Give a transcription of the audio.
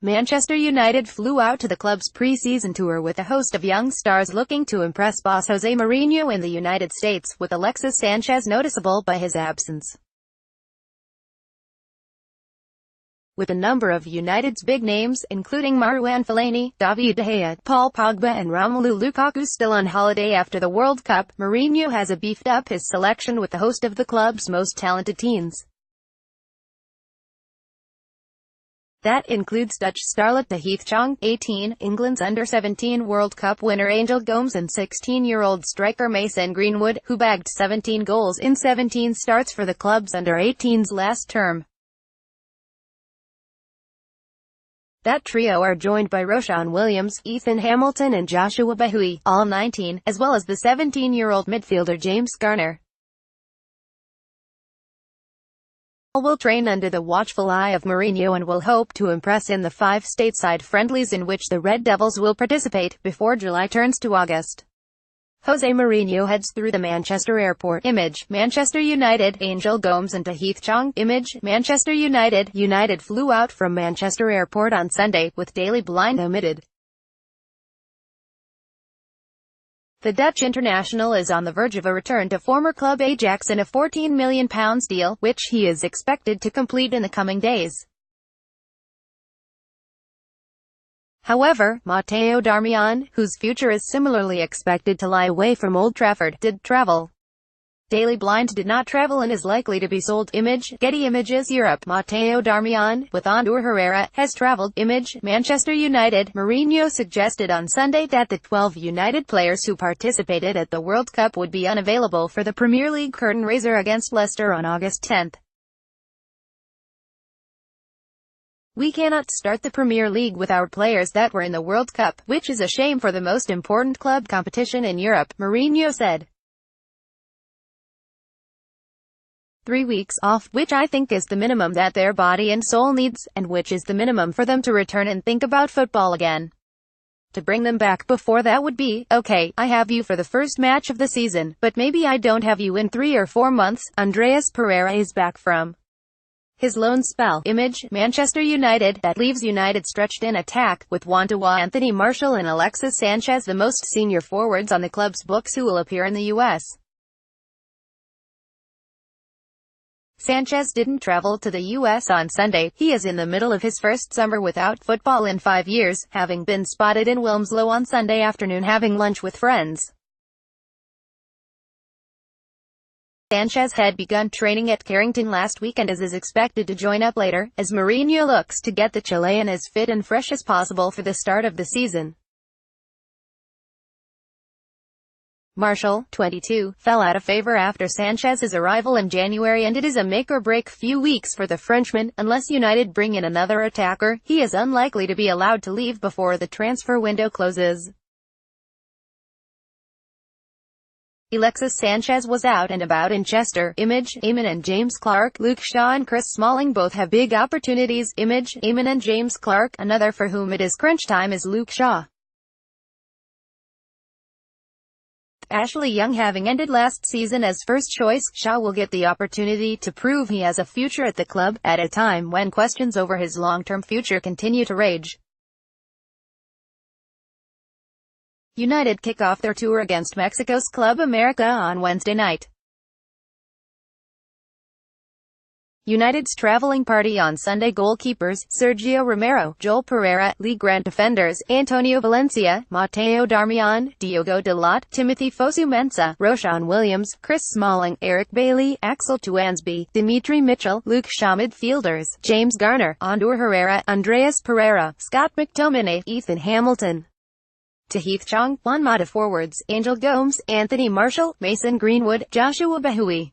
Manchester United flew out to the club's pre-season tour with a host of young stars looking to impress boss Jose Mourinho in the United States, with Alexis Sanchez noticeable by his absence. With a number of United's big names, including Marouane Fellaini, David De Gea, Paul Pogba and Romelu Lukaku still on holiday after the World Cup, Mourinho has beefed up his selection with the host of the club's most talented teens. That includes Dutch starlet Tahith Chong, 18, England's under-17 World Cup winner Angel Gomes and 16-year-old striker Mason Greenwood, who bagged 17 goals in 17 starts for the club's under-18s last term. That trio are joined by Roshan Williams, Ethan Hamilton and Joshua Bahoui, all 19, as well as the 17-year-old midfielder James Garner. All will train under the watchful eye of Mourinho and will hope to impress in the 5 stateside friendlies in which the Red Devils will participate, before July turns to August. Jose Mourinho heads through the Manchester airport. Image, Manchester United, Angel Gomes and Tahith Chong. Image, Manchester United. United flew out from Manchester airport on Sunday, with Daily Blind omitted. The Dutch international is on the verge of a return to former club Ajax in a £14 million deal, which he is expected to complete in the coming days. However, Matteo Darmian, whose future is similarly expected to lie away from Old Trafford, did travel. Daily Blind did not travel and is likely to be sold. Image, Getty Images Europe. Matteo Darmian, with Ander Herrera, has traveled. Image, Manchester United. Mourinho suggested on Sunday that the 12 United players who participated at the World Cup would be unavailable for the Premier League curtain raiser against Leicester on August 10. "We cannot start the Premier League with our players that were in the World Cup, which is a shame for the most important club competition in Europe," Mourinho said. 3 weeks off, which I think is the minimum that their body and soul needs, and which is the minimum for them to return and think about football again. To bring them back before that would be, okay, I have you for the first match of the season, but maybe I don't have you in 3 or 4 months. Andreas Pereira is back from his loan spell. Image, Manchester United. That leaves United stretched in attack, with Wantawa, Anthony Martial and Alexis Sanchez the most senior forwards on the club's books who will appear in the U.S. Sanchez didn't travel to the U.S. on Sunday. He is in the middle of his first summer without football in 5 years, having been spotted in Wilmslow on Sunday afternoon having lunch with friends. Sanchez had begun training at Carrington last week and is expected to join up later, as Mourinho looks to get the Chilean as fit and fresh as possible for the start of the season. Martial, 22, fell out of favor after Sanchez's arrival in January, and it is a make-or-break few weeks for the Frenchman. Unless United bring in another attacker, he is unlikely to be allowed to leave before the transfer window closes. Alexis Sanchez was out and about in Chester. Image, Eamon and James Clarke. Luke Shaw and Chris Smalling both have big opportunities. Image, Eamon and James Clarke. Another for whom it is crunch time is Luke Shaw. Ashley Young having ended last season as first choice, Shaw will get the opportunity to prove he has a future at the club, at a time when questions over his long-term future continue to rage. United kick off their tour against Mexico's Club America on Wednesday night. United's traveling party on Sunday. Goalkeepers, Sergio Romero, Joel Pereira. League Grant defenders, Antonio Valencia, Matteo Darmian, Diogo Dalot, Timothy Fosu-Mensah, Roshan Williams, Chris Smalling, Eric Bailey, Axel Tuansby, Dimitri Mitchell. Luke Shaw. Midfielders, James Garner, Ander Herrera, Andreas Pereira, Scott McTominay, Ethan Hamilton, Tahith Chong. Juan Mata. Forwards, Angel Gomes, Anthony Martial, Mason Greenwood, Joshua Bahoui.